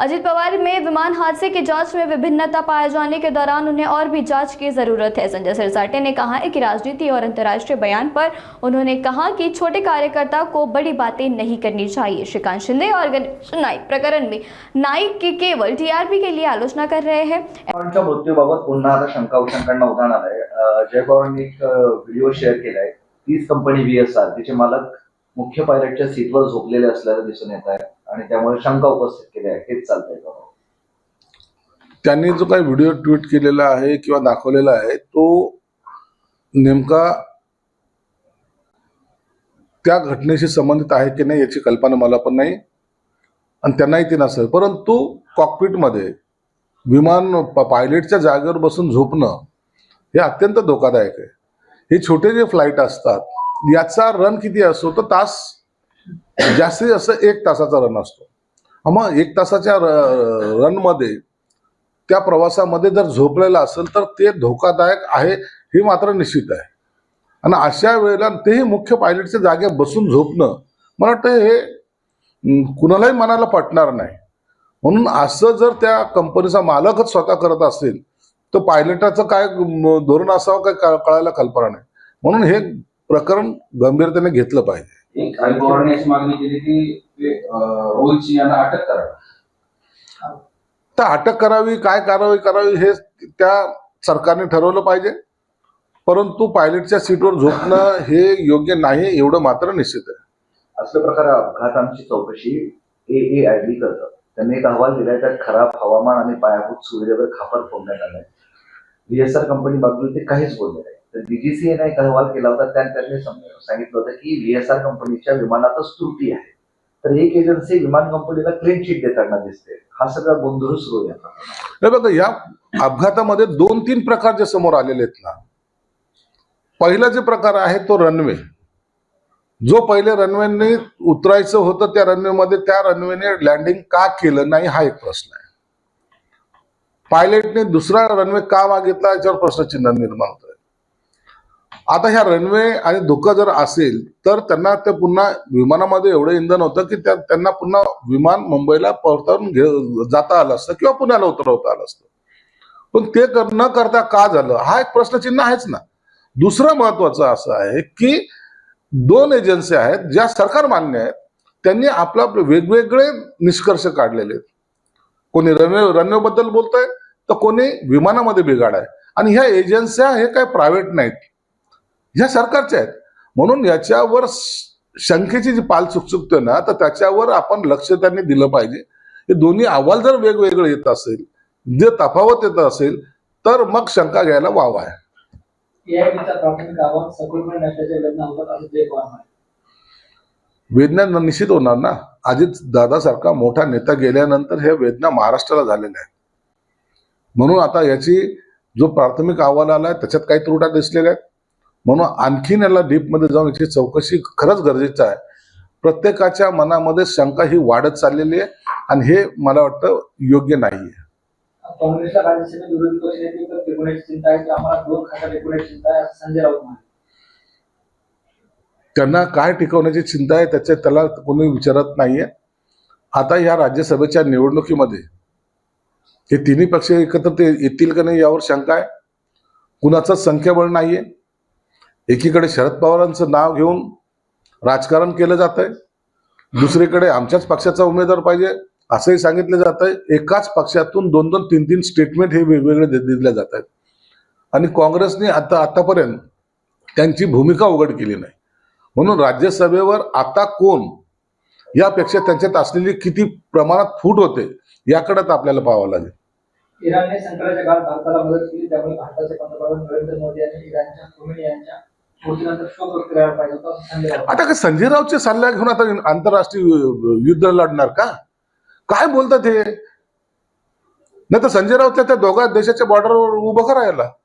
अजित पवार में विमान हादसे की जांच में विभिन्नता पाए जाने के दौरान उन्हें और भी जांच की जरूरत है। संजय सिरसाटे ने कहा है कि राजनीति और अंतर्राष्ट्रीय बयान पर उन्होंने कहा कि छोटे कार्यकर्ता को बड़ी बातें नहीं करनी चाहिए। श्रीकांत शिंदे और गणेश नाईक प्रकरण में नाईक की केवल टीआरपी के लिए आलोचना कर रहे हैं। मृत्यूबाबत पुन्हा आता शंकांना उधाण आलंय। जय पवारांनी एक व्हिडिओ शेअर केलाय। तीच कंपनी VSR तिचे मालक मुख्य पायलटच्या सीटवर झोपलेले असल्याचं दिसून येत आहे आणि त्यामुळे शंका उपस्थित केल्या आहेत। हेच चालतंय का? त्यांनी जो काही व्हिडिओ ट्विट केलेला आहे किंवा दाखवलेला आहे तो नेमका त्या घटनेशी संबंधित आहे की नाही याची कल्पना मला पण नाही आणि त्यांनाही ती नसेल। परंतु कॉकपिटमध्ये विमान पायलटच्या जागेवर बसून झोपणं हे अत्यंत धोकादायक आहे। हे छोटे जे फ्लाईट असतात याचा रन किती असतो तर तास जास्तीत जास्त 1 तासाचा रन असतो। मग 1 तासाच्या रन मध्ये त्या प्रवासामध्ये जर झोपलेला असेल तर ते धोकादायक आहे हे मात्र निश्चित आहे। आणि अशा वेळेला तेही मुख्य पायलटच्या जागेवर बसून झोपणं मला वाटतं हे कुणालाही मनाला पटणार नाही। म्हणून असं जर त्या कंपनीचा मालकच स्वतः करत असेल तर पायलटाचं काय धोरण असावं काय कळायला कल्पना नाही। म्हणून हे प्रकरण गंभीरतेने घेतलं पाहिजे। एक पवारांनी अशी मागणी केली की रोहित यांना अटक करावी। तर अटक करावी काय कारवाई करावी हे त्या सरकारने ठरवलं पाहिजे। परंतु पायलटच्या सीटवर झोपणं हे योग्य नाही एवढं मात्र निश्चित आहे। असल्या प्रकारे अपघातांची चौकशी AAIB करतात। त्यांनी एक अहवाल दिलाय त्यात खराब हवामान आणि पायाभूत सुविधेवर खापर फोडण्यात आलाय। VSR कंपनी बाबतीत ते काहीच बोलले नाही। तर DGCA एक अहवाल केला होता त्यात त्यांनी सांगितलं होतं की VSR कंपनीच्या विमानातच त्रुटी आहे। तर एक एजन्सी विमान कंपनीला क्लीन चिट देताना दिसते। हा सगळा गोंधळ सुरू आहे। बघा या अपघातामध्ये 2-3 प्रकार जे समोर आलेले आहेत ना, पहिला जे प्रकार आहे तो रनवे, जो पहिले रनवेने उतरायचं होतं त्या रनवेने लँडिंग का केलं नाही हा एक प्रश्न आहे। पायलटने दुसरा रनवे का मागितला याच्यावर प्रश्नचिन्ह निर्माण होतोय। आता ह्या रनवे आणि धोका जर असेल तर त्यांना ते पुन्हा विमानामध्ये एवढं इंधन होतं की त्यांना पुन्हा विमान मुंबईला परतवून जाता आलं असतं किंवा पुण्याला उतरवता आलं असतं। पण ते न करता का झालं हा एक प्रश्नचिन्ह आहेच ना। दुसरं महत्वाचं असं आहे की 2 एजन्सी आहेत ज्या सरकार मान्य आहेत, त्यांनी आपला वेगवेगळे निष्कर्ष काढलेले आहेत। कोणी रनवे बद्दल बोलतंय तर कोणी विमानामध्ये बिघाड आहे। आणि ह्या एजन्स्या हे काय प्रायव्हेट नाहीत, ह्या सरकारच्या आहेत। म्हणून याच्यावर शंकेची जी पाल चुकचुकते ना तर त्याच्यावर आपण लक्ष त्यांनी दिलं पाहिजे। हे दोन्ही अहवाल जर वेगवेगळे येत असेल, जे तफावत येत असेल तर मग शंका घ्यायला वाव आहे। वेदना निश्चित होणार ना। अजित दादासारखा मोठा नेता गेल्यानंतर हे वेदना महाराष्ट्राला झालेल्या आहेत। म्हणून आता याची जो प्राथमिक अहवाल आलाय त्याच्यात काही त्रुटा दिसलेल्या आहेत। म्हणून आणखीन याला डीपमध्ये जाऊन याची चौकशी खरंच गरजेचं आहे। प्रत्येकाच्या मनामध्ये शंका ही वाढत चाललेली आहे आणि हे मला वाटतं योग्य नाहीये। काँग्रेसला राज्यसभेत विरोधी पक्षनेते टिकवण्याची चिंता आहे की आम्हाला 2 खासदार टिकवण्याची चिंता आहे असं संजय राऊत म्हणाले। त्यांना काय टिकवण्याची चिंता आहे त्याला कोणी विचारत नाहीये। आता या राज्यसभेच्या निवडणुकीमध्ये हे तिन्ही पक्ष एकत्र येतील का नाही यावर शंका आहे। कुणाचंच संख्याबळ नाहीये। एकीकडे शरद पवारांचं नाव घेऊन राजकारण केलं जात आहे, दुसरीकडे आमच्याच पक्षाचा उमेदवार पाहिजे असंही सांगितलं जात आहे। एकाच पक्षातून 2-2, 3-3 स्टेटमेंट हे वेगवेगळे दिले जात आहेत आणि काँग्रेसने आतापर्यंत त्यांची भूमिका उघड केली नाही। म्हणून राज्यसभेवर आता कोण यापेक्षा त्यांच्यात असलेली किती प्रमाणात फूट होते याकडे आपल्याला पाहावं लागेल। इराणने संकटाच्या काळात भारताला मदत केली, त्यामुळे भारताचे पंतप्रधान नरेंद्र मोदी यांनी इराणच्या खोमेनी यांच्या मृत्यूनंतर शोक व्यक्त करायला पाहिजे होता असं संजय राऊत। आता काय संजय राऊतचे सल्ला घेऊन आता आंतरराष्ट्रीय युद्ध लढणार का? काय बोलतात हे? नाही तर संजय राऊत त्या दोघा देशाच्या बॉर्डरवर उभं करायला